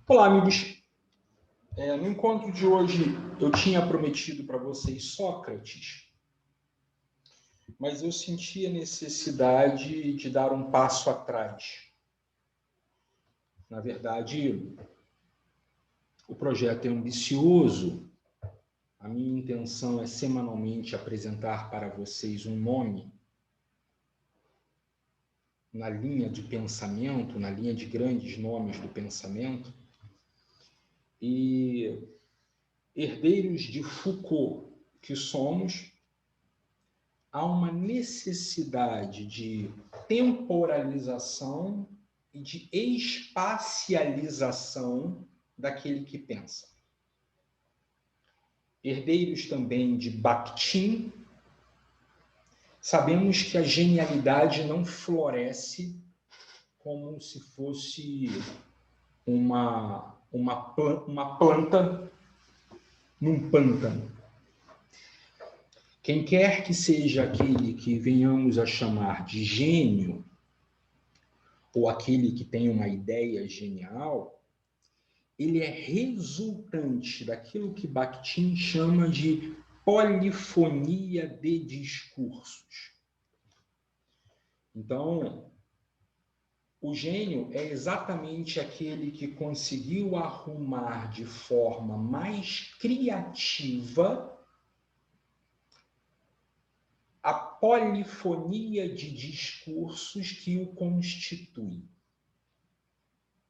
Olá, amigos. No encontro de hoje, eu tinha prometido para vocês Sócrates, mas eu senti a necessidade de dar um passo atrás. Na verdade, o projeto é ambicioso. A minha intenção é semanalmente apresentar para vocês um nome na linha de pensamento, na linha de grandes nomes do pensamento. E herdeiros de Foucault que somos, há uma necessidade de temporalização e de espacialização daquele que pensa. Herdeiros também de Bakhtin, sabemos que a genialidade não floresce como se fosse uma planta num pântano. Quem quer que seja aquele que venhamos a chamar de gênio, ou aquele que tem uma ideia genial, ele é resultante daquilo que Bakhtin chama de polifonia de discursos. Então, o gênio é exatamente aquele que conseguiu arrumar de forma mais criativa a polifonia de discursos que o constitui.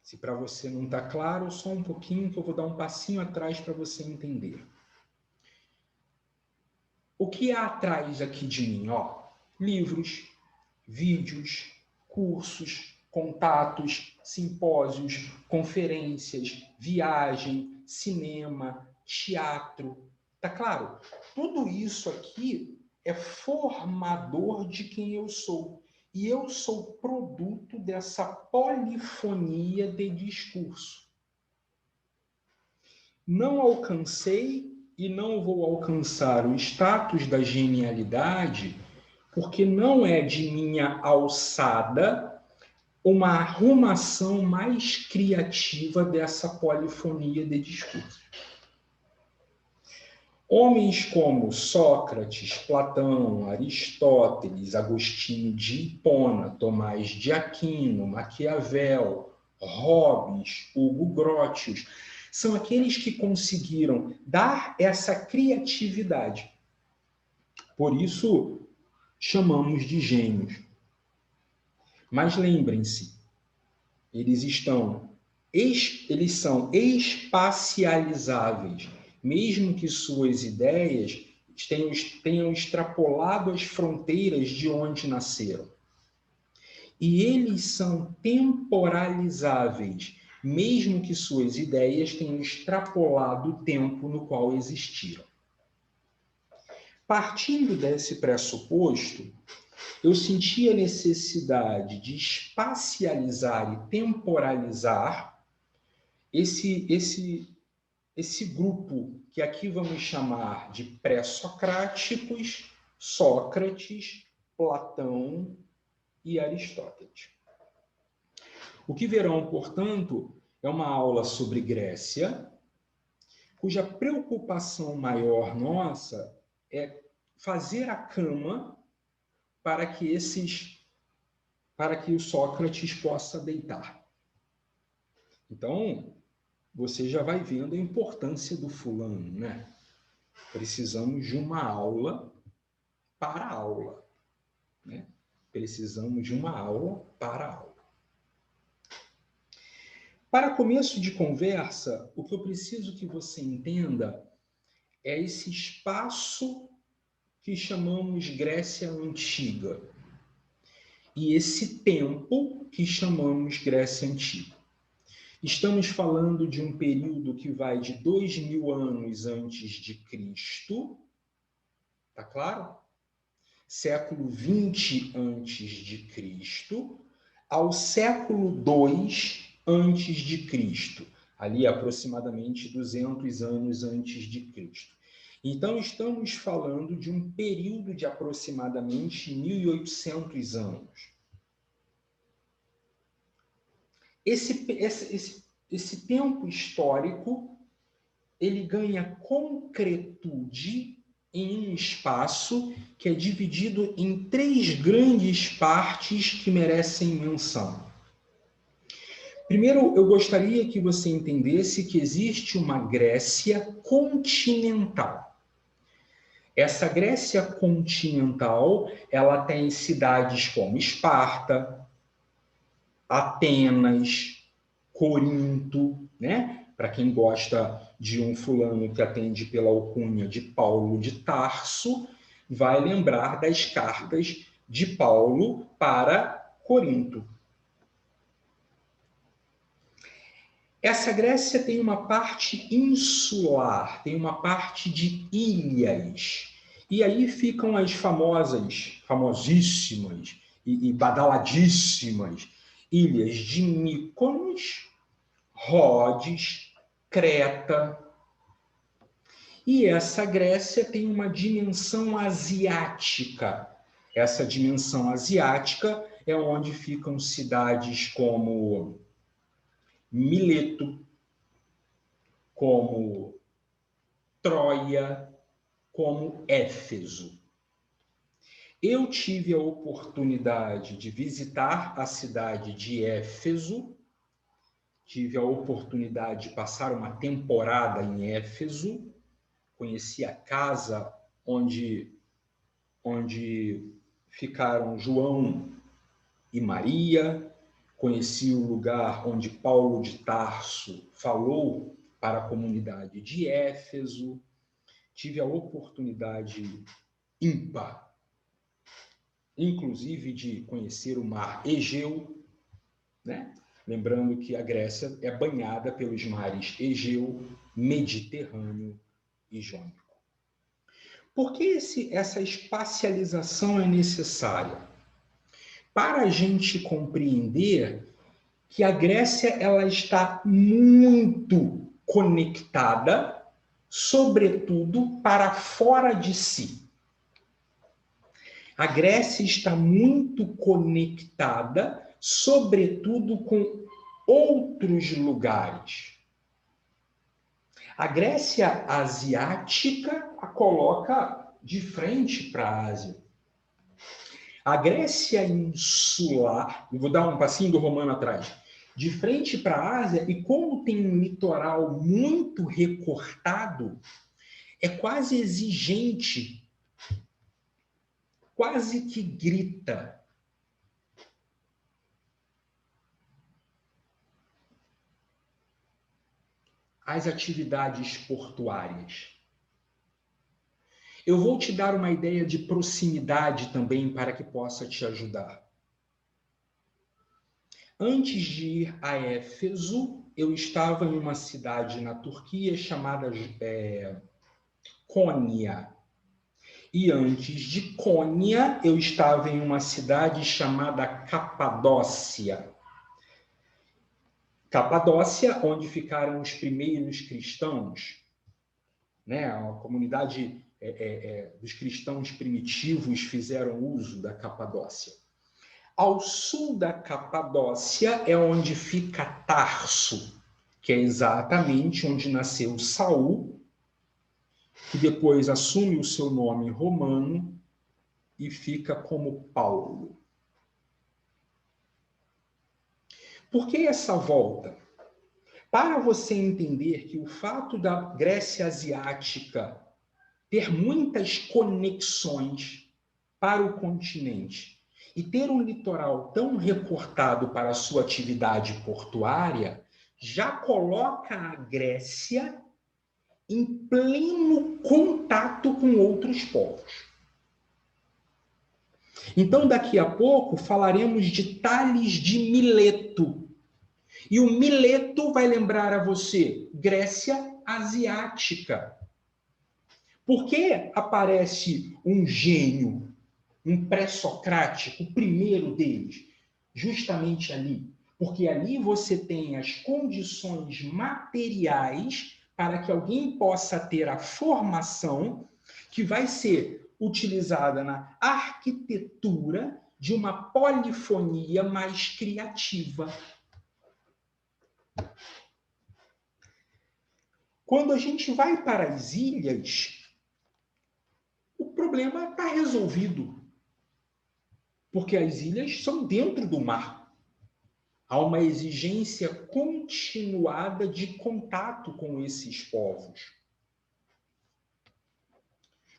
Se para você não está claro, só um pouquinho que eu vou dar um passinho atrás para você entender. O que há atrás aqui de mim? Livros, vídeos, cursos, contatos, simpósios, conferências, viagem, cinema, teatro. Tá claro? Tudo isso aqui é formador de quem eu sou. E eu sou produto dessa polifonia de discurso. Não alcancei e não vou alcançar o status da genialidade, porque não é de minha alçada uma arrumação mais criativa dessa polifonia de discurso. Homens como Sócrates, Platão, Aristóteles, Agostinho de Hipona, Tomás de Aquino, Maquiavel, Hobbes, Hugo Grotius, são aqueles que conseguiram dar essa criatividade. Por isso, chamamos de gênios. Mas lembrem-se, eles são espacializáveis, mesmo que suas ideias tenham extrapolado as fronteiras de onde nasceram. E eles são temporalizáveis, mesmo que suas ideias tenham extrapolado o tempo no qual existiram. Partindo desse pressuposto, eu senti a necessidade de espacializar e temporalizar esse grupo que aqui vamos chamar de pré-socráticos, Sócrates, Platão e Aristóteles. O que verão, portanto, é uma aula sobre Grécia, cuja preocupação maior nossa é fazer a cama para que o Sócrates possa deitar. Então, você já vai vendo a importância do fulano, né? Precisamos de uma aula para a aula, né? Precisamos de uma aula para a aula. Para começo de conversa, o que eu preciso que você entenda é esse espaço que chamamos Grécia Antiga e esse tempo que chamamos Grécia Antiga. Estamos falando de um período que vai de 2000 anos antes de Cristo, tá claro? Século 20 antes de Cristo, ao século 2 antes de Cristo, ali aproximadamente 200 anos antes de Cristo. Então, estamos falando de um período de aproximadamente 1.800 anos. Esse esse tempo histórico, ele ganha concretude em um espaço que é dividido em 3 grandes partes que merecem menção. Primeiro, eu gostaria que você entendesse que existe uma Grécia continental. Essa Grécia continental, ela tem cidades como Esparta, Atenas, Corinto, né? Para quem gosta de um fulano que atende pela alcunha de Paulo de Tarso, vai lembrar das cartas de Paulo para Corinto. Essa Grécia tem uma parte insular, tem uma parte de ilhas. E aí ficam as famosíssimas e badaladíssimas ilhas de Mykonos, Rhodes, Creta. E essa Grécia tem uma dimensão asiática. Essa dimensão asiática é onde ficam cidades como Mileto, como Troia, como Éfeso. Eu tive a oportunidade de visitar a cidade de Éfeso, tive a oportunidade de passar uma temporada em Éfeso, conheci a casa onde ficaram João e Maria, conheci o lugar onde Paulo de Tarso falou para a comunidade de Éfeso, tive a oportunidade ímpar, inclusive de conhecer o mar Egeu, né? Lembrando que a Grécia é banhada pelos mares Egeu, Mediterrâneo e Jônico. Por que essa espacialização é necessária? Para a gente compreender que a Grécia ela está muito conectada, sobretudo para fora de si. A Grécia está muito conectada, sobretudo com outros lugares. A Grécia asiática a coloca de frente para a Ásia. A Grécia insular, eu vou dar um passinho do romano atrás, de frente para a Ásia, e como tem um litoral muito recortado, é quase exigente, quase que grita. As atividades portuárias. Eu vou te dar uma ideia de proximidade também para que possa te ajudar. Antes de ir a Éfeso, eu estava em uma cidade na Turquia chamada Cônia. E antes de Cônia, eu estava em uma cidade chamada Capadócia. Capadócia, onde ficaram os primeiros cristãos, né? A comunidade dos cristãos primitivos fizeram uso da Capadócia. Ao sul da Capadócia é onde fica Tarso, que é exatamente onde nasceu Saul, que depois assume o seu nome romano e fica como Paulo. Por que essa volta? Para você entender que o fato da Grécia asiática ter muitas conexões para o continente e ter um litoral tão recortado para a sua atividade portuária, já coloca a Grécia em pleno contato com outros povos. Então, daqui a pouco, falaremos de Tales de Mileto. E o Mileto vai lembrar a você Grécia asiática. Por que aparece um gênio, um pré-socrático, o primeiro deles? Justamente ali. Porque ali você tem as condições materiais para que alguém possa ter a formação que vai ser utilizada na arquitetura de uma polifonia mais criativa. Quando a gente vai para as ilhas, o problema está resolvido, porque as ilhas são dentro do mar. Há uma exigência continuada de contato com esses povos.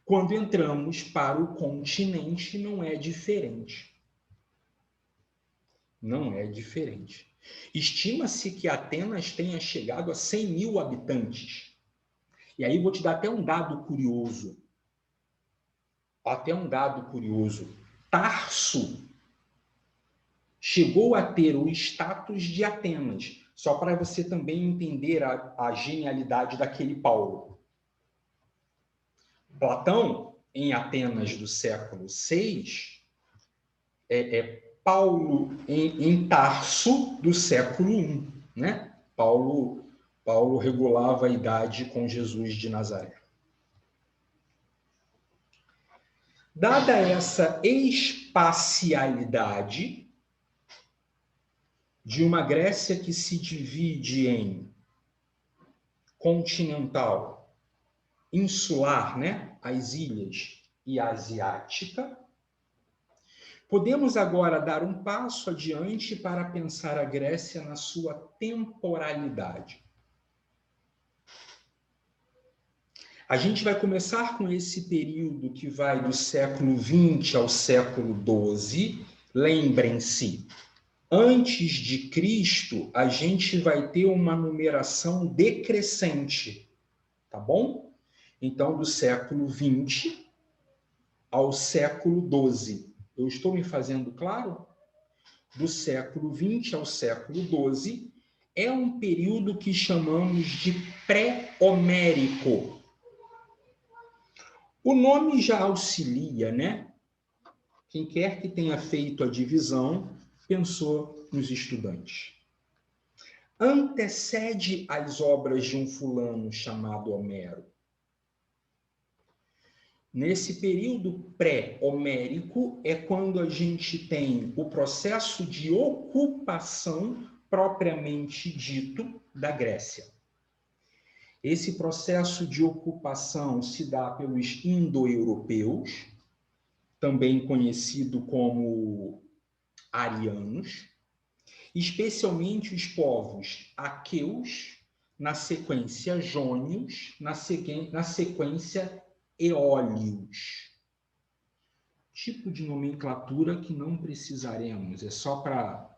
Quando entramos para o continente, não é diferente. Não é diferente. Estima-se que Atenas tenha chegado a 100 mil habitantes. E aí vou te dar até um dado curioso. Tarso chegou a ter o status de Atenas, só para você também entender a genialidade daquele Paulo. Platão, em Atenas do século VI, Paulo em Tarso do século I, né? Paulo regulava a idade com Jesus de Nazaré. Dada essa espacialidade de uma Grécia que se divide em continental, insular, né? As ilhas, e asiática, podemos agora dar um passo adiante para pensar a Grécia na sua temporalidade. A gente vai começar com esse período que vai do século XX ao século XII. Lembrem-se, antes de Cristo, a gente vai ter uma numeração decrescente, tá bom? Então, do século XX ao século XII. Eu estou me fazendo claro? Do século XX ao século XII é um período que chamamos de pré-homérico. O nome já auxilia, né? Quem quer que tenha feito a divisão pensou nos estudantes. Antecede as obras de um fulano chamado Homero. Nesse período pré-homérico é quando a gente tem o processo de ocupação propriamente dito da Grécia. Esse processo de ocupação se dá pelos indo-europeus, também conhecido como arianos, especialmente os povos aqueus, na sequência jônios, na sequência eólios. Tipo de nomenclatura que não precisaremos, é só para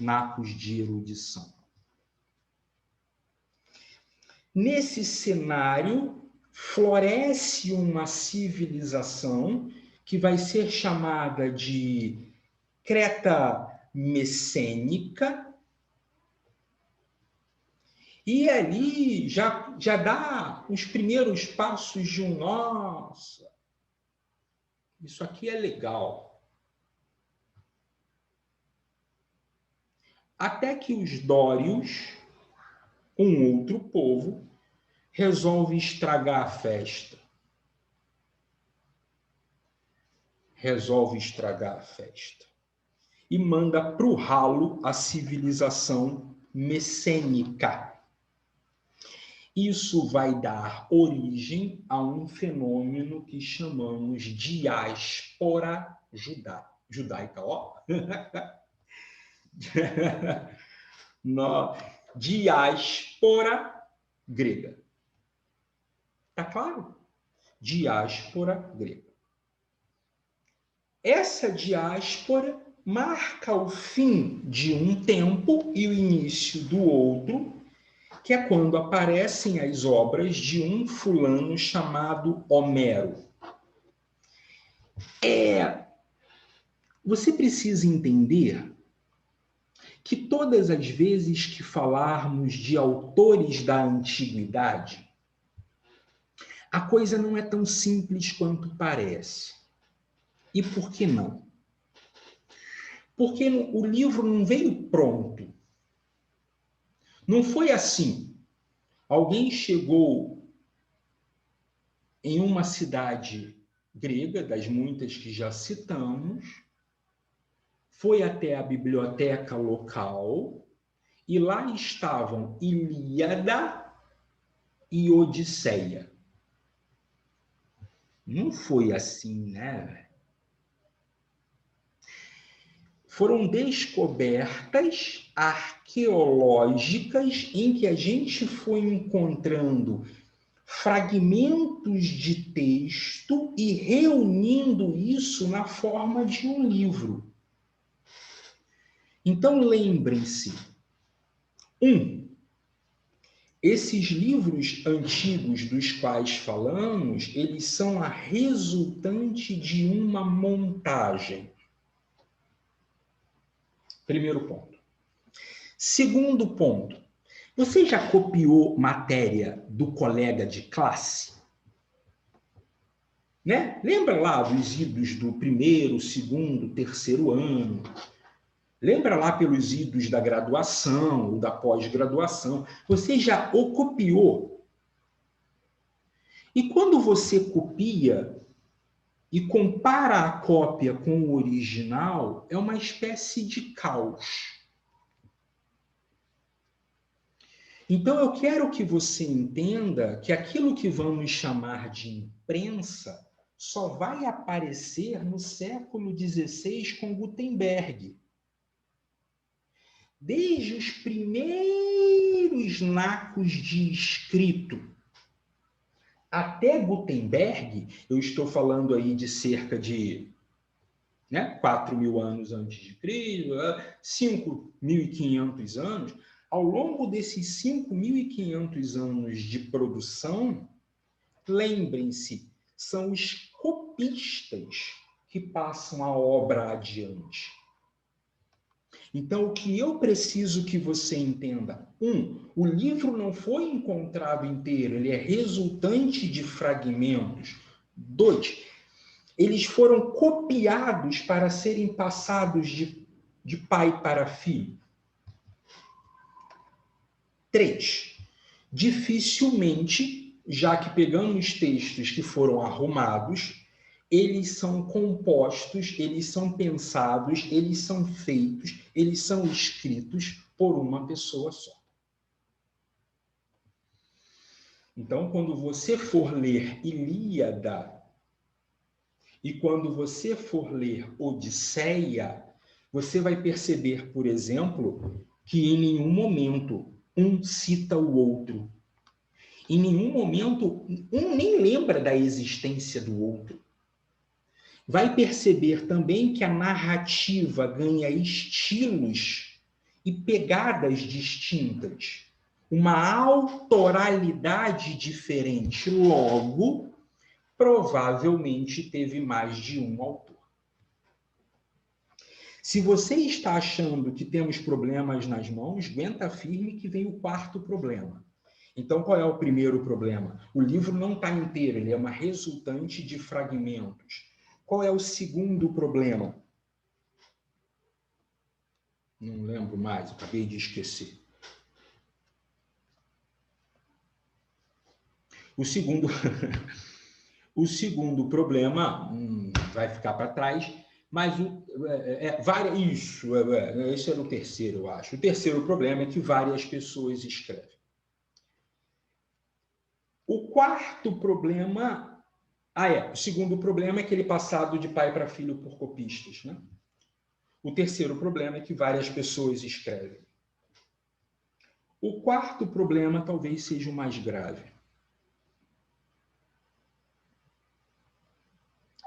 nacos de erudição. Nesse cenário, floresce uma civilização que vai ser chamada de Creta Messênica, e ali já dá os primeiros passos de nossa, isso aqui é legal. Até que os dórios, um outro povo, resolve estragar a festa. E manda para o ralo a civilização messênica. Isso vai dar origem a um fenômeno que chamamos de diáspora judaica. Ó. Diáspora grega. Tá claro? Diáspora grega. Essa diáspora marca o fim de um tempo e o início do outro, que é quando aparecem as obras de um fulano chamado Homero. Você precisa entender que todas as vezes que falarmos de autores da antiguidade, a coisa não é tão simples quanto parece. E por que não? Porque o livro não veio pronto. Não foi assim. Alguém chegou em uma cidade grega, das muitas que já citamos, foi até a biblioteca local e lá estavam Ilíada e Odisseia. Não foi assim, né? Foram descobertas arqueológicas em que a gente foi encontrando fragmentos de texto e reunindo isso na forma de um livro. Então, lembrem-se, esses livros antigos dos quais falamos, eles são a resultante de uma montagem. Primeiro ponto. Segundo ponto, você já copiou matéria do colega de classe? Né? Lembra lá dos idos do primeiro, segundo, terceiro ano? Lembra lá pelos idos da graduação ou da pós-graduação? Você já o copiou? E quando você copia e compara a cópia com o original, é uma espécie de caos. Então, eu quero que você entenda que aquilo que vamos chamar de imprensa só vai aparecer no século XVI com Gutenberg. Desde os primeiros nacos de escrito até Gutenberg, eu estou falando aí de cerca de 4.000 anos antes de Cristo, 5.500 anos. Ao longo desses 5.500 anos de produção, lembrem-se, são os copistas que passam a obra adiante. Então, o que eu preciso que você entenda? O livro não foi encontrado inteiro, ele é resultante de fragmentos. 2, eles foram copiados para serem passados de pai para filho. 3, dificilmente, já que pegamos textos que foram arrumados, eles são compostos, eles são pensados, eles são feitos, eles são escritos por uma pessoa só. Então, quando você for ler Ilíada e quando você for ler Odisseia, você vai perceber, por exemplo, que em nenhum momento um cita o outro. Em nenhum momento um nem lembra da existência do outro. Vai perceber também que a narrativa ganha estilos e pegadas distintas, uma autoralidade diferente. Logo, provavelmente teve mais de um autor. Se você está achando que temos problemas nas mãos, aguenta firme que vem o quarto problema. Então, qual é o primeiro problema? O livro não está inteiro, ele é uma resultante de fragmentos. Qual é o segundo problema? Não lembro mais, acabei de esquecer. O segundo problema vai ficar para trás, mas esse era o terceiro, eu acho. O terceiro problema é que várias pessoas escrevem. O quarto problema... o segundo problema é aquele passado de pai para filho por copistas, né? O terceiro problema é que várias pessoas escrevem. O quarto problema talvez seja o mais grave.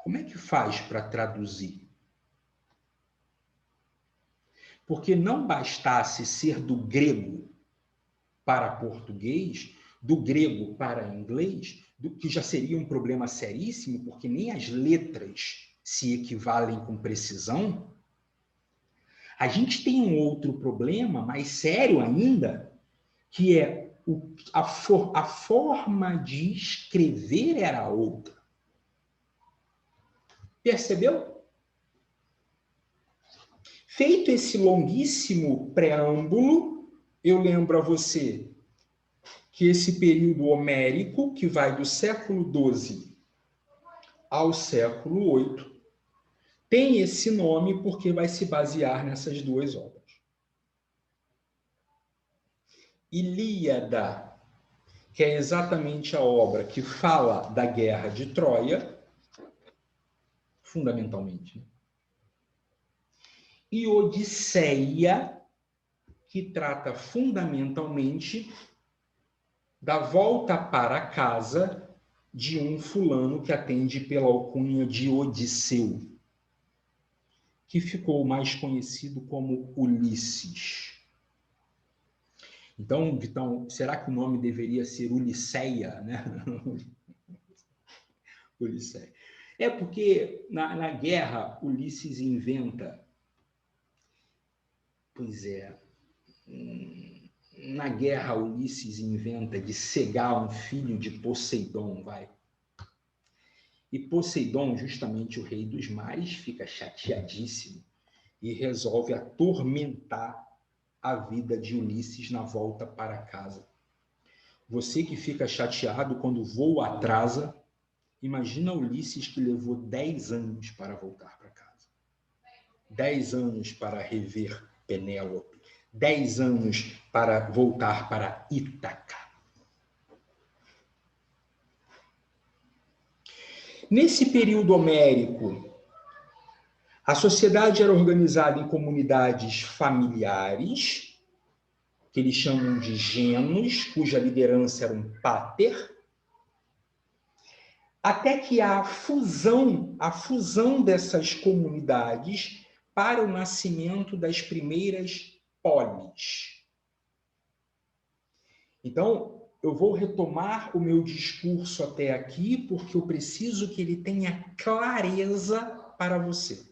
Como é que faz para traduzir? Porque não bastasse ser do grego para português, do grego para inglês, que já seria um problema seríssimo, porque nem as letras se equivalem com precisão. A gente tem um outro problema, mais sério ainda, que é a forma de escrever era outra. Percebeu? Feito esse longuíssimo preâmbulo, eu lembro a você que esse período homérico, que vai do século XII ao século VIII, tem esse nome porque vai se basear nessas duas obras. Ilíada que é exatamente a obra que fala da Guerra de Troia, fundamentalmente, né? E Odisseia, que trata fundamentalmente da volta para casa de um fulano que atende pela alcunha de Odisseu, que ficou mais conhecido como Ulisses. Então, Vitão, será que o nome deveria ser Ulisseia, né? Ulisseia. É porque na guerra Ulisses inventa. Pois é. Na guerra Ulisses inventa de cegar um filho de Poseidon, vai. E Poseidon, justamente o rei dos mares, fica chateadíssimo e resolve atormentar a vida de Ulisses na volta para casa. Você que fica chateado quando o voo atrasa, imagina Ulisses que levou 10 anos para voltar para casa. 10 anos para rever Penélope. 10 anos para voltar para Ítaca. Nesse período homérico, a sociedade era organizada em comunidades familiares, que eles chamam de genos, cuja liderança era um pater, até que há a fusão dessas comunidades para o nascimento das primeiras polis. Então, eu vou retomar o meu discurso até aqui, porque eu preciso que ele tenha clareza para você.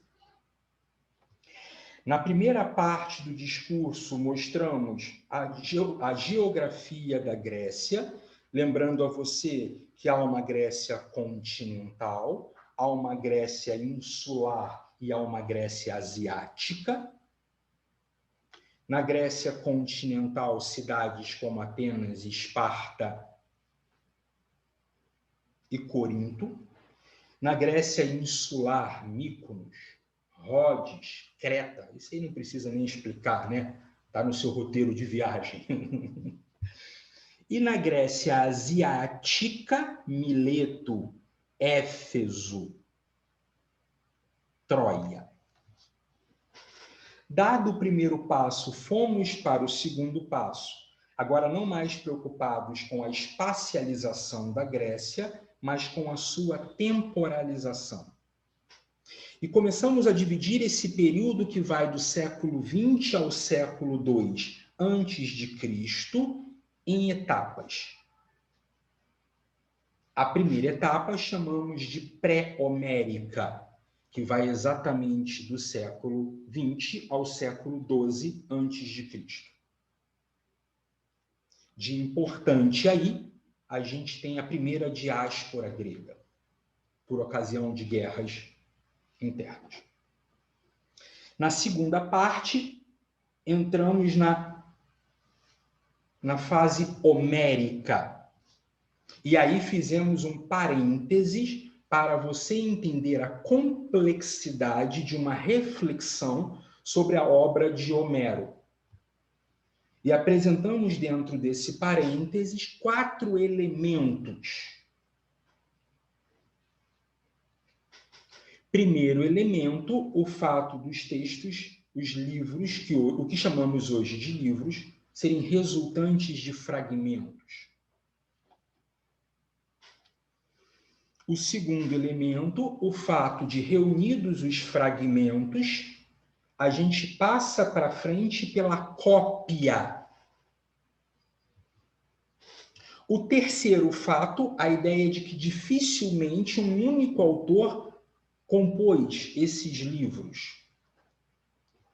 Na primeira parte do discurso, mostramos a geografia da Grécia, lembrando a você que há uma Grécia continental, há uma Grécia insular e há uma Grécia asiática. Na Grécia continental, cidades como Atenas, Esparta e Corinto. Na Grécia insular, Mykonos, Rhodes, Creta. Isso aí não precisa nem explicar, né? Está no seu roteiro de viagem. E na Grécia asiática, Mileto, Éfeso, Troia. Dado o primeiro passo, fomos para o segundo passo. Agora, não mais preocupados com a espacialização da Grécia, mas com a sua temporalização. E começamos a dividir esse período que vai do século XX ao século II antes de Cristo em etapas. A primeira etapa chamamos de pré-homérica, que vai exatamente do século XX ao século XII antes de Cristo. De importante aí, a gente tem a primeira diáspora grega, por ocasião de guerras internas. Na segunda parte, entramos na fase homérica. E aí fizemos um parênteses para você entender a complexidade de uma reflexão sobre a obra de Homero. E apresentamos dentro desse parênteses 4 elementos. Primeiro elemento, o fato dos textos, os livros, o que chamamos hoje de livros, serem resultantes de fragmentos. O segundo elemento, o fato de, reunidos os fragmentos, a gente passa para frente pela cópia. O terceiro fato, a ideia de que dificilmente um único autor compôs esses livros.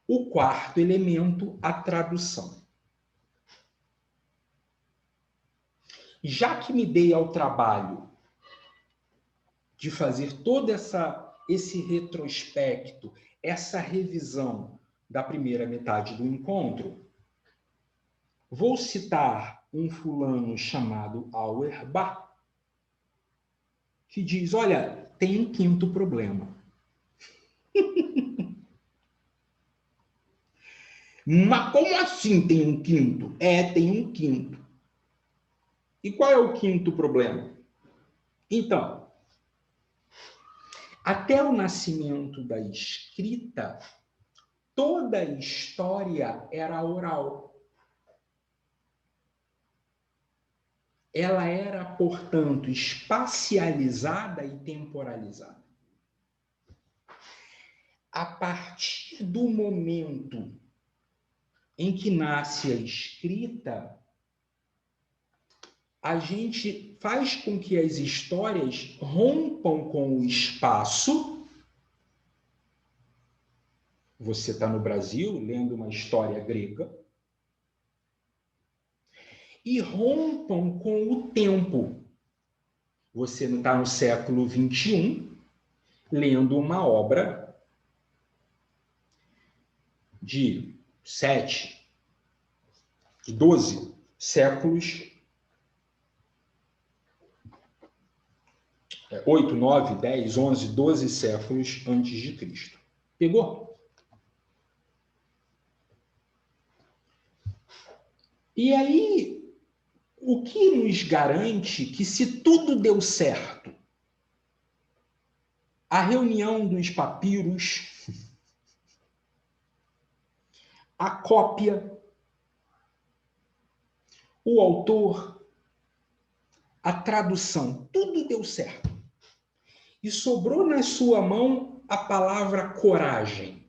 O quarto elemento, a tradução. Já que me dei ao trabalho de fazer todo esse retrospecto, essa revisão da primeira metade do encontro, vou citar um fulano chamado Auerbach, que diz, olha, tem um quinto problema. Mas como assim tem um quinto? Tem um quinto. E qual é o quinto problema? Então, até o nascimento da escrita, toda a história era oral. Ela era, portanto, espacializada e temporalizada. A partir do momento em que nasce a escrita, a gente faz com que as histórias rompam com o espaço. Você está no Brasil lendo uma história grega. E rompam com o tempo. Você não está no século XXI lendo uma obra de 7, de 12 séculos, 8, 9, 10, 11, 12 séculos antes de Cristo. Pegou? E aí, o que nos garante que, se tudo deu certo, a reunião dos papiros, a cópia, o autor, a tradução, tudo deu certo. E sobrou na sua mão a palavra coragem,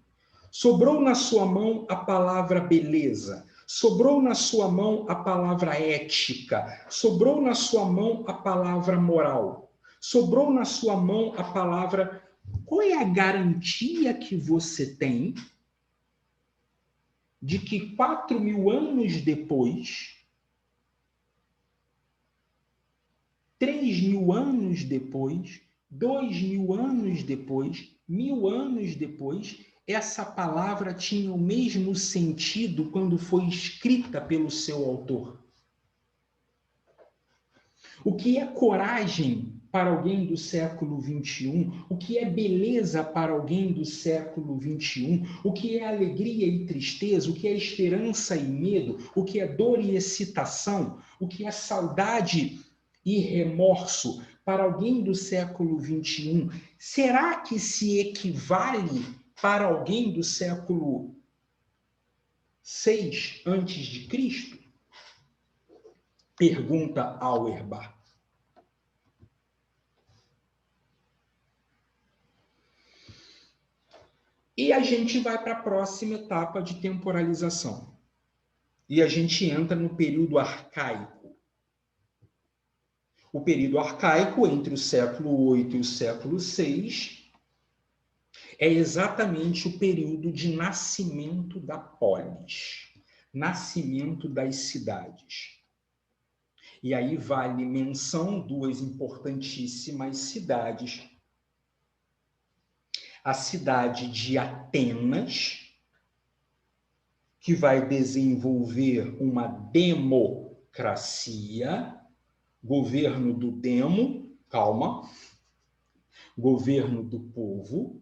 sobrou na sua mão a palavra beleza, sobrou na sua mão a palavra ética, sobrou na sua mão a palavra moral, sobrou na sua mão a palavra... Qual é a garantia que você tem de que 4.000 anos depois, 3.000 anos depois, 2.000 anos depois, 1.000 anos depois, essa palavra tinha o mesmo sentido quando foi escrita pelo seu autor? O que é coragem para alguém do século XXI? O que é beleza para alguém do século XXI? O que é alegria e tristeza? O que é esperança e medo? O que é dor e excitação? O que é saudade e remorso para alguém do século XXI? Será que se equivale para alguém do século VI antes de Cristo? Pergunta Auerbach. E a gente vai para a próxima etapa de temporalização. E a gente entra no período arcaico. O período arcaico, entre o século VIII e o século VI, é exatamente o período de nascimento da polis, nascimento das cidades. E aí vale menção duas importantíssimas cidades. A cidade de Atenas, que vai desenvolver uma democracia, governo do demo, calma, governo do povo,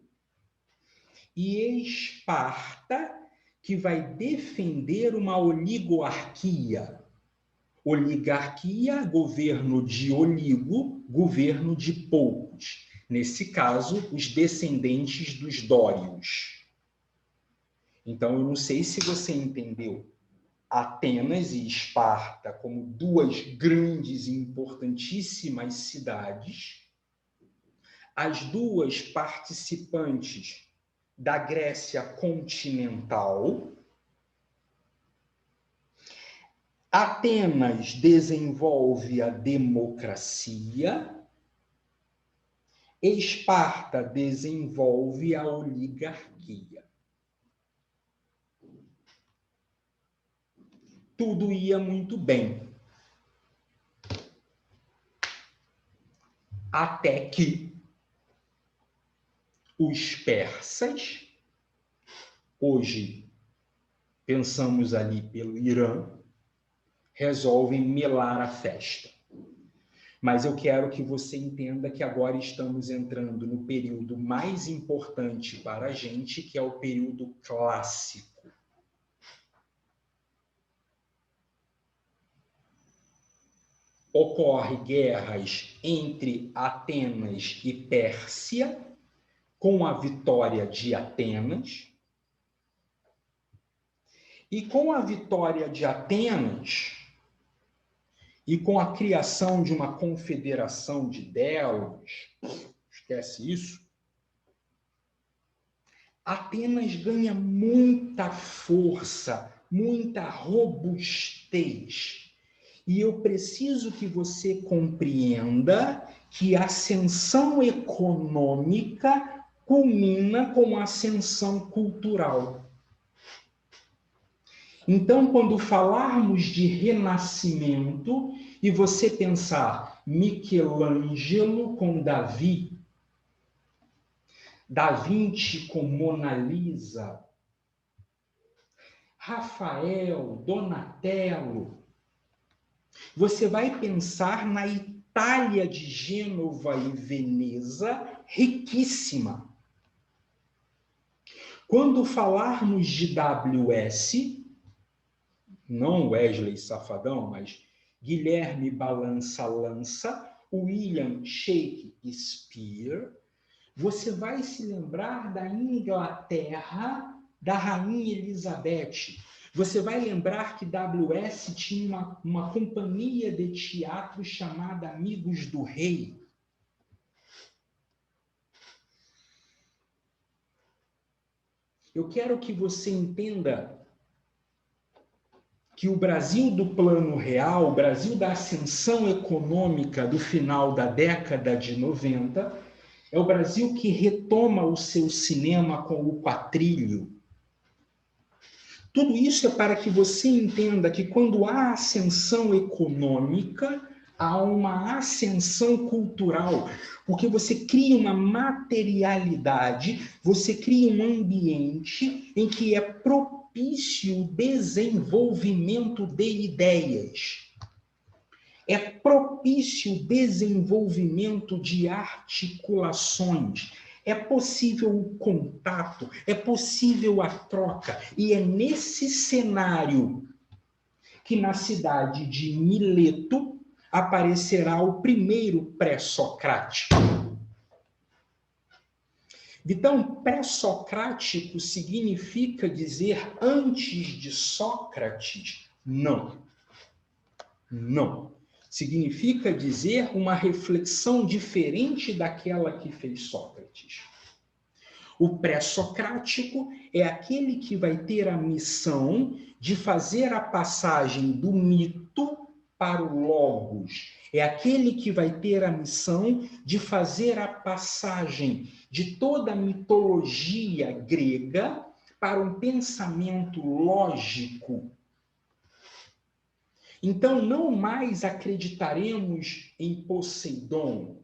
e Esparta, que vai defender uma oligarquia. Oligarquia, governo de oligo, governo de poucos. Nesse caso, os descendentes dos dórios. Então, eu não sei se você entendeu Atenas e Esparta como duas grandes e importantíssimas cidades, as duas participantes da Grécia continental. Atenas desenvolve a democracia, Esparta desenvolve a oligarquia. Tudo ia muito bem. Até que os persas, hoje pensamos ali pelo Irã, resolvem melar a festa. Mas eu quero que você entenda que agora estamos entrando no período mais importante para a gente, que é o período clássico. ocorre guerras entre Atenas e Pérsia, com a vitória de Atenas. E com a vitória de Atenas, e com a criação de uma confederação de Delos, esquece isso, Atenas ganha muita força, muita robustez. E eu preciso que você compreenda que a ascensão econômica culmina com a ascensão cultural. Então, quando falarmos de renascimento e você pensar Michelangelo com Davi, Da Vinci com Mona Lisa, Rafael, Donatello, você vai pensar na Itália de Gênova e Veneza, riquíssima. Quando falarmos de WS, não Wesley Safadão, mas Guilherme Balança Lança, William Shakespeare, você vai se lembrar da Inglaterra, da Rainha Elizabeth. Você vai lembrar que WS tinha uma companhia de teatro chamada Amigos do Rei. Eu quero que você entenda que o Brasil do Plano Real, o Brasil da ascensão econômica do final da década de 90, é o Brasil que retoma o seu cinema com o Quatrilho. Tudo isso é para que você entenda que quando há ascensão econômica, há uma ascensão cultural, porque você cria uma materialidade, você cria um ambiente em que é propício o desenvolvimento de ideias. É propício o desenvolvimento de articulações. É possível o contato, é possível a troca. E é nesse cenário que na cidade de Mileto aparecerá o primeiro pré-socrático. Então, pré-socrático significa dizer antes de Sócrates? Não. Não. Significa dizer uma reflexão diferente daquela que fez Sócrates. O pré-socrático é aquele que vai ter a missão de fazer a passagem do mito para o logos. É aquele que vai ter a missão de fazer a passagem de toda a mitologia grega para um pensamento lógico. Então, não mais acreditaremos em Poseidon,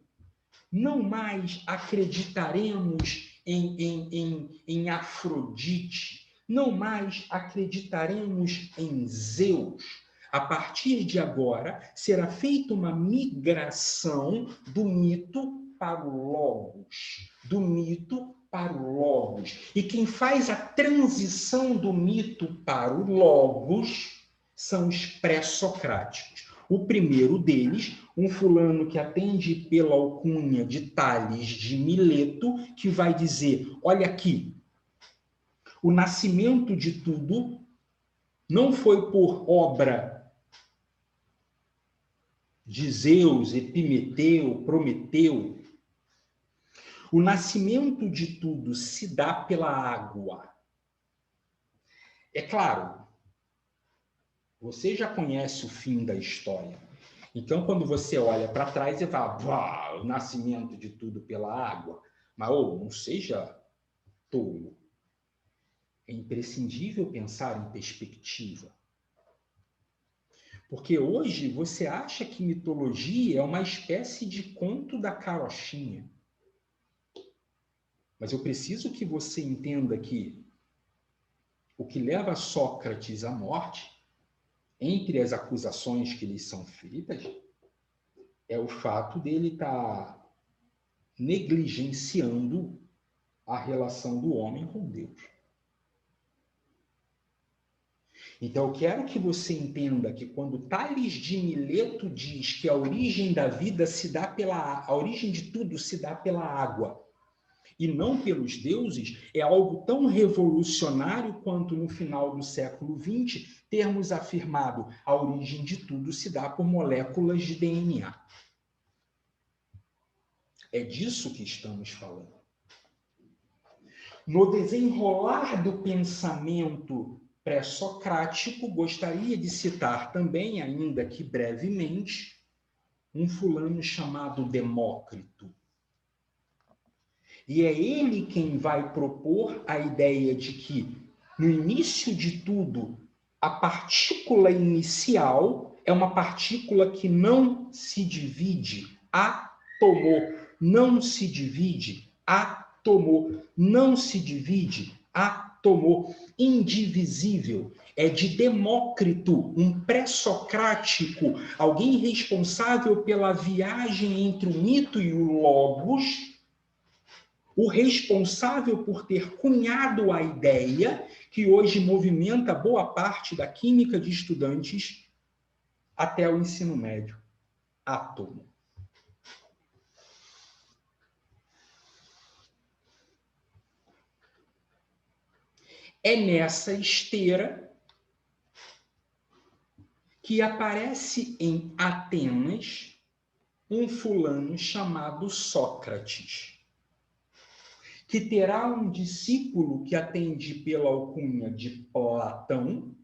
não mais acreditaremos em Afrodite, não mais acreditaremos em Zeus. A partir de agora, será feita uma migração do mito para o logos, do mito para o logos. E quem faz a transição do mito para o logos são os pré-socráticos. O primeiro deles, um fulano que atende pela alcunha de Tales de Mileto, que vai dizer, olha aqui, o nascimento de tudo não foi por obra de Zeus, Epimeteu, Prometeu. O nascimento de tudo se dá pela água. É claro, você já conhece o fim da história. Então, quando você olha para trás, você fala, o nascimento de tudo pela água. Mas, não seja tolo. É imprescindível pensar em perspectiva. Porque hoje você acha que mitologia é uma espécie de conto da carochinha. Mas eu preciso que você entenda que o que leva Sócrates à morte, entre as acusações que lhe são feitas, é o fato dele estar negligenciando a relação do homem com Deus. Então, eu quero que você entenda que quando Tales de Mileto diz que a origem da vida se dá a origem de tudo se dá pela água e não pelos deuses, é algo tão revolucionário quanto no final do século XX termos afirmado a origem de tudo se dá por moléculas de DNA. É disso que estamos falando. No desenrolar do pensamento pré-socrático, gostaria de citar também, ainda que brevemente, um fulano chamado Demócrito. E é ele quem vai propor a ideia de que, no início de tudo, a partícula inicial é uma partícula que não se divide, átomo, não se divide, átomo, não se divide, átomo, indivisível. É de Demócrito, um pré-socrático, alguém responsável pela viagem entre o mito e o logos, o responsável por ter cunhado a ideia que hoje movimenta boa parte da química de estudantes até o ensino médio. Átomo. É nessa esteira que aparece em Atenas um fulano chamado Sócrates, que terá um discípulo que atende pela alcunha de Platão,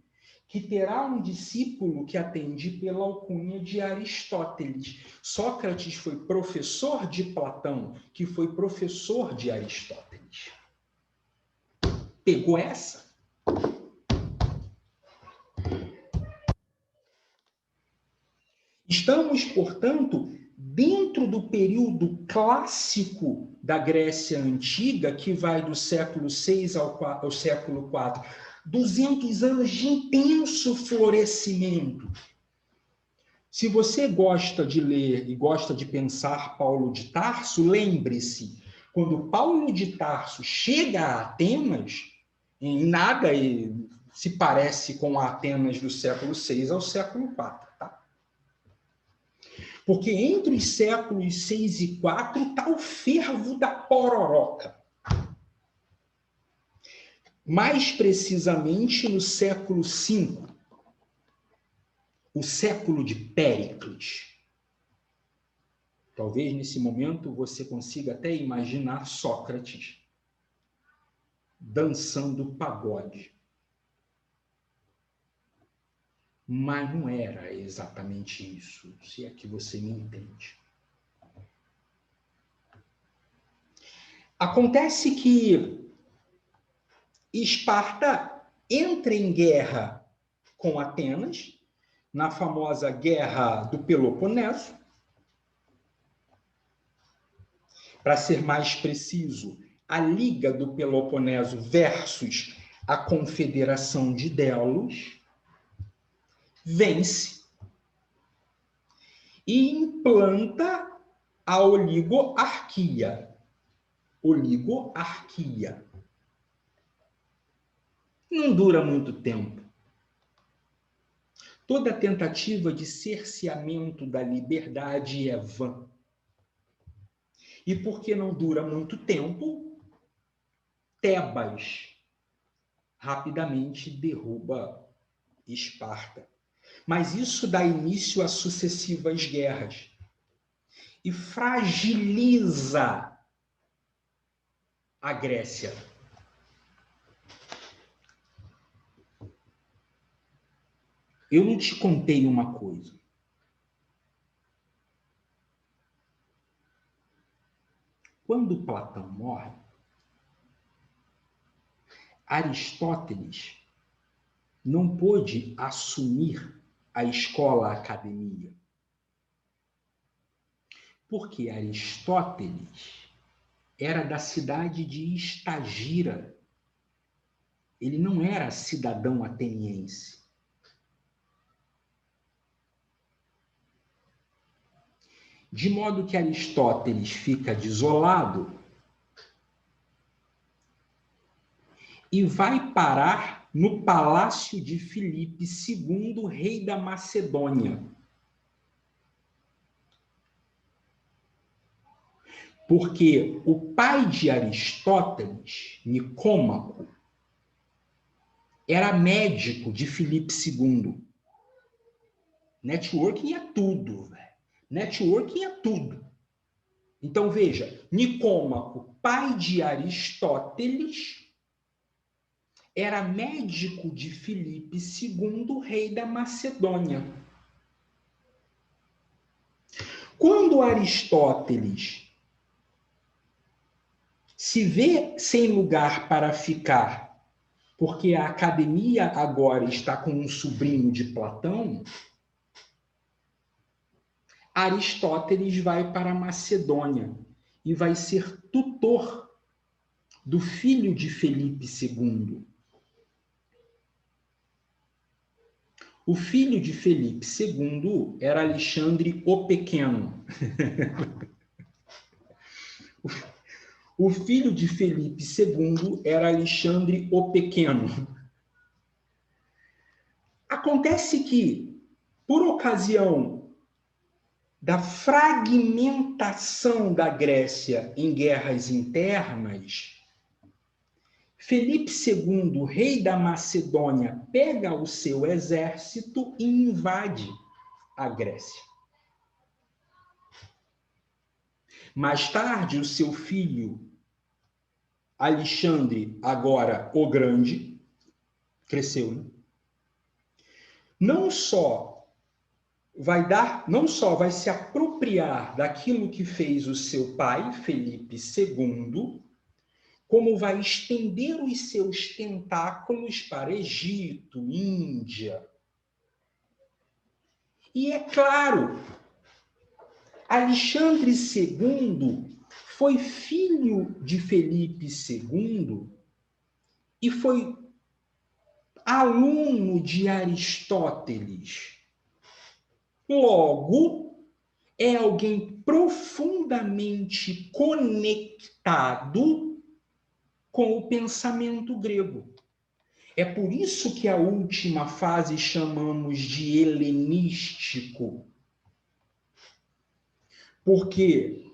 que terá um discípulo que atende pela alcunha de Aristóteles. Sócrates foi professor de Platão, que foi professor de Aristóteles. Pegou essa? Estamos, portanto, dentro do período clássico da Grécia Antiga, que vai do século VI ao século IV, 200 anos de intenso florescimento. Se você gosta de ler e gosta de pensar Paulo de Tarso, lembre-se, quando Paulo de Tarso chega a Atenas, em nada se parece com a Atenas do século VI ao século IV. Tá? Porque entre os séculos 6 e 4 está o fervo da pororoca. Mais precisamente no século V, o século de Péricles. Talvez nesse momento você consiga até imaginar Sócrates dançando pagode. Mas não era exatamente isso, se é que você me entende. Acontece que Esparta entra em guerra com Atenas, na famosa Guerra do Peloponeso. Para ser mais preciso, a Liga do Peloponeso versus a Confederação de Delos, vence e implanta a oligarquia. Oligarquia. Não dura muito tempo. Toda tentativa de cerceamento da liberdade é vã. E porque não dura muito tempo, Tebas rapidamente derruba Esparta. Mas isso dá início a sucessivas guerras e fragiliza a Grécia. Eu não te contei uma coisa. Quando Platão morre, Aristóteles não pôde assumir a escola-academia. Porque Aristóteles era da cidade de Estagira. Ele não era cidadão ateniense. De modo que Aristóteles fica desolado e vai parar no palácio de Filipe II, rei da Macedônia. Porque o pai de Aristóteles, Nicômaco, era médico de Filipe II. Networking é tudo, velho. Networking é tudo. Então, veja, Nicômaco, pai de Aristóteles, era médico de Filipe II, rei da Macedônia. Quando Aristóteles se vê sem lugar para ficar, porque a academia agora está com um sobrinho de Platão, Aristóteles vai para a Macedônia e vai ser tutor do filho de Filipe II. O filho de Filipe II era Alexandre o Pequeno. O filho de Filipe II era Alexandre o Pequeno. Acontece que, por ocasião da fragmentação da Grécia em guerras internas, Filipe II, rei da Macedônia, pega o seu exército e invade a Grécia. Mais tarde, o seu filho, Alexandre, agora o Grande, cresceu, né? Não só vai se apropriar daquilo que fez o seu pai, Filipe II, como vai estender os seus tentáculos para Egito, Índia. E é claro, Alexandre II foi filho de Filipe II e foi aluno de Aristóteles. Logo, é alguém profundamente conectado com o pensamento grego. É por isso que a última fase chamamos de helenístico. Porque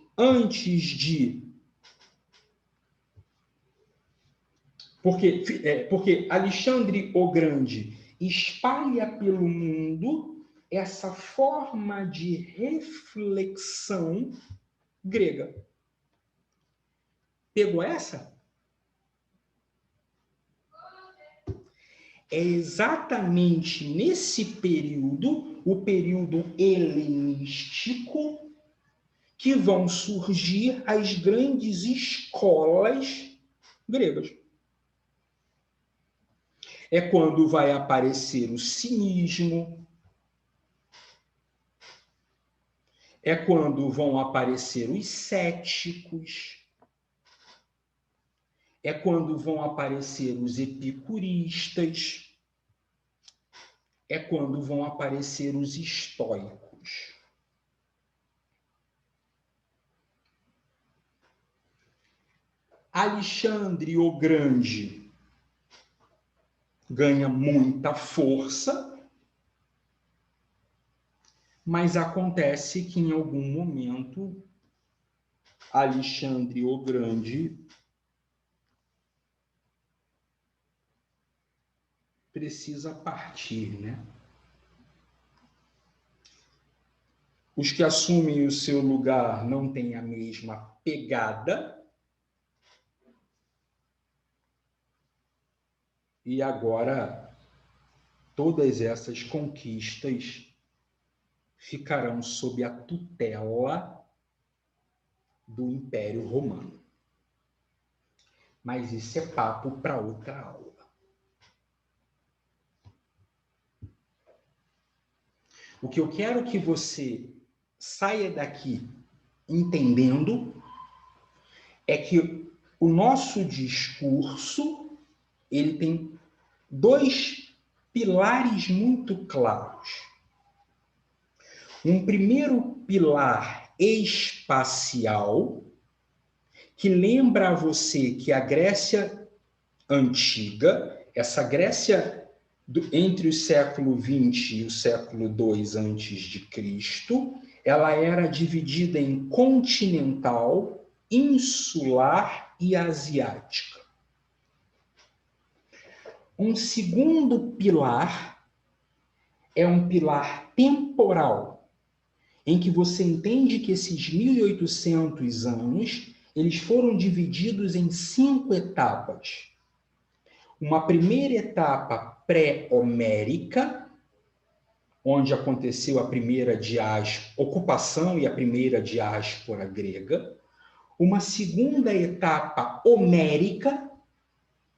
porque Alexandre o Grande espalha pelo mundo essa forma de reflexão grega. Pegou essa? É exatamente nesse período, o período helenístico, que vão surgir as grandes escolas gregas. É quando vai aparecer o cinismo, é quando vão aparecer os céticos, é quando vão aparecer os epicuristas, é quando vão aparecer os estoicos. Alexandre o Grande ganha muita força, mas acontece que em algum momento Alexandre o Grande precisa partir, né? Os que assumem o seu lugar não têm a mesma pegada. E agora, todas essas conquistas ficarão sob a tutela do Império Romano. Mas isso é papo para outra aula. O que eu quero que você saia daqui entendendo é que o nosso discurso ele tem dois pilares muito claros. Um primeiro pilar espacial, que lembra a você que a Grécia antiga essa Grécia entre o século XX e o século II a.C., ela era dividida em continental, insular e asiática. Um segundo pilar é um pilar temporal, em que você entende que esses 1.800 anos, eles foram divididos em 5 etapas. Uma primeira etapa pré-homérica, onde aconteceu a primeira ocupação e a primeira diáspora grega. Uma segunda etapa homérica,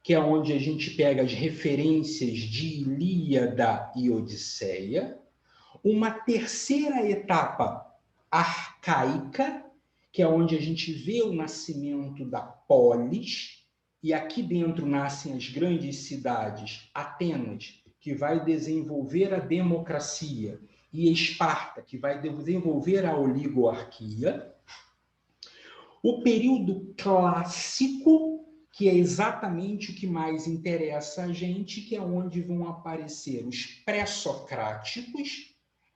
que é onde a gente pega as referências de Ilíada e Odisseia. Uma terceira etapa arcaica, que é onde a gente vê o nascimento da polis, e aqui dentro nascem as grandes cidades, Atenas, que vai desenvolver a democracia, e Esparta, que vai desenvolver a oligarquia. O período clássico, que é exatamente o que mais interessa a gente, que é onde vão aparecer os pré-socráticos,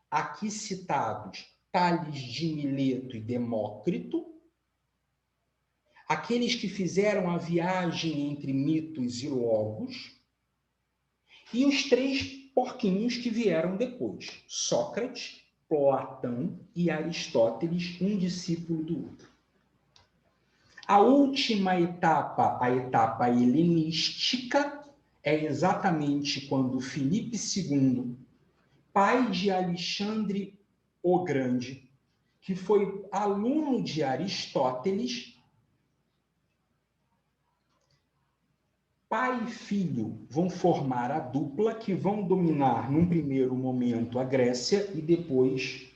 aqui citados Tales de Mileto e Demócrito, aqueles que fizeram a viagem entre mitos e logos, e os 3 porquinhos que vieram depois, Sócrates, Platão e Aristóteles, um discípulo do outro. A última etapa, a etapa helenística, é exatamente quando Filipe II, pai de Alexandre o Grande, que foi aluno de Aristóteles, pai e filho vão formar a dupla que vão dominar, num primeiro momento, a Grécia e depois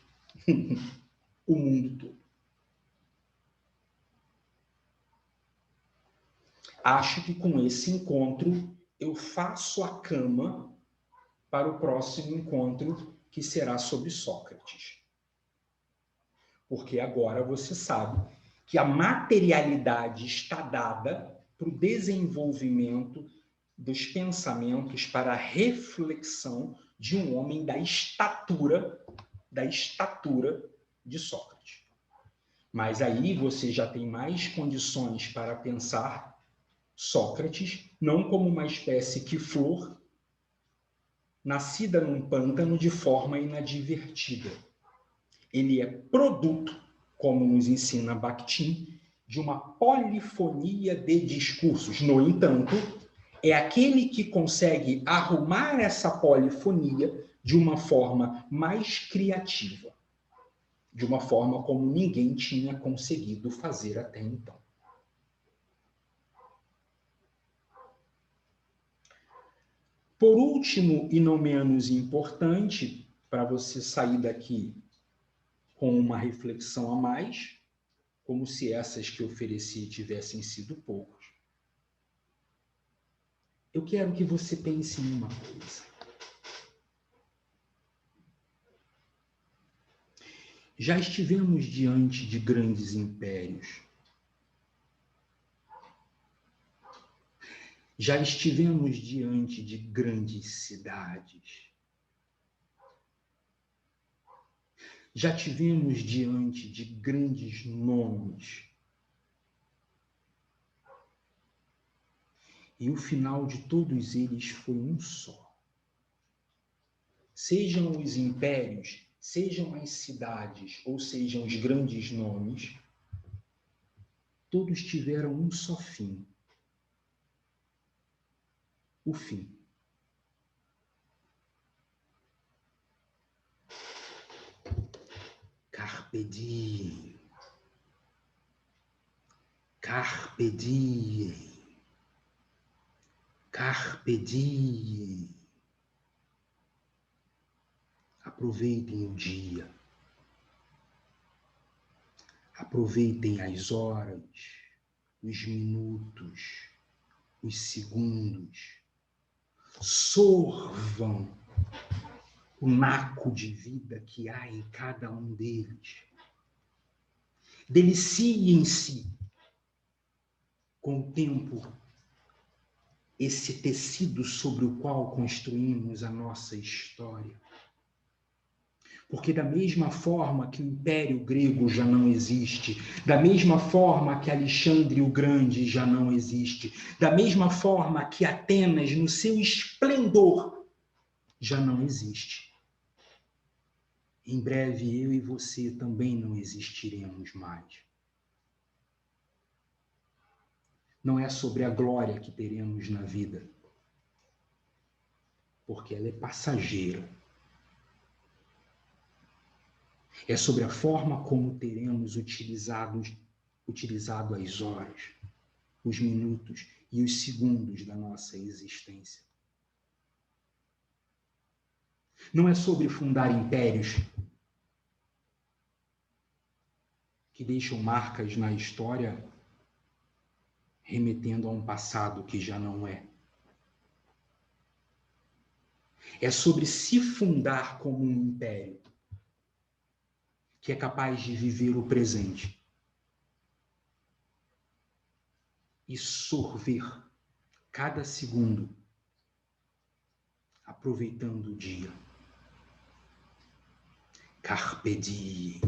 o mundo todo. Acho que com esse encontro eu faço a cama para o próximo encontro, que será sobre Sócrates. Porque agora você sabe que a materialidade está dada para o desenvolvimento dos pensamentos, para a reflexão de um homem da estatura de Sócrates. Mas aí você já tem mais condições para pensar Sócrates não como uma espécie que flor nascida num pântano de forma inadvertida. Ele é produto, como nos ensina Bakhtin, de uma polifonia de discursos. No entanto, é aquele que consegue arrumar essa polifonia de uma forma mais criativa, de uma forma como ninguém tinha conseguido fazer até então. Por último, e não menos importante, para você sair daqui com uma reflexão a mais, como se essas que ofereci tivessem sido poucos, eu quero que você pense em uma coisa. Já estivemos diante de grandes impérios. Já estivemos diante de grandes cidades. Já tivemos diante de grandes nomes. E o final de todos eles foi um só. Sejam os impérios, sejam as cidades, ou sejam os grandes nomes, todos tiveram um só fim. O fim. Carpe diem. Carpe diem. Carpe diem. Aproveitem o dia. Aproveitem as horas, os minutos, os segundos. Sorvam o naco de vida que há em cada um deles. Deliciem-se com o tempo esse tecido sobre o qual construímos a nossa história. Porque da mesma forma que o Império Grego já não existe, da mesma forma que Alexandre o Grande já não existe, da mesma forma que Atenas, no seu esplendor, já não existe. Em breve eu e você também não existiremos mais. Não é sobre a glória que teremos na vida, porque ela é passageira. É sobre a forma como teremos utilizado as horas, os minutos e os segundos da nossa existência. Não é sobre fundar impérios que deixam marcas na história, remetendo a um passado que já não é. É sobre se fundar como um império que é capaz de viver o presente e sorver cada segundo, aproveitando o dia. Carpe diem.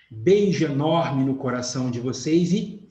Beijo enorme no coração de vocês e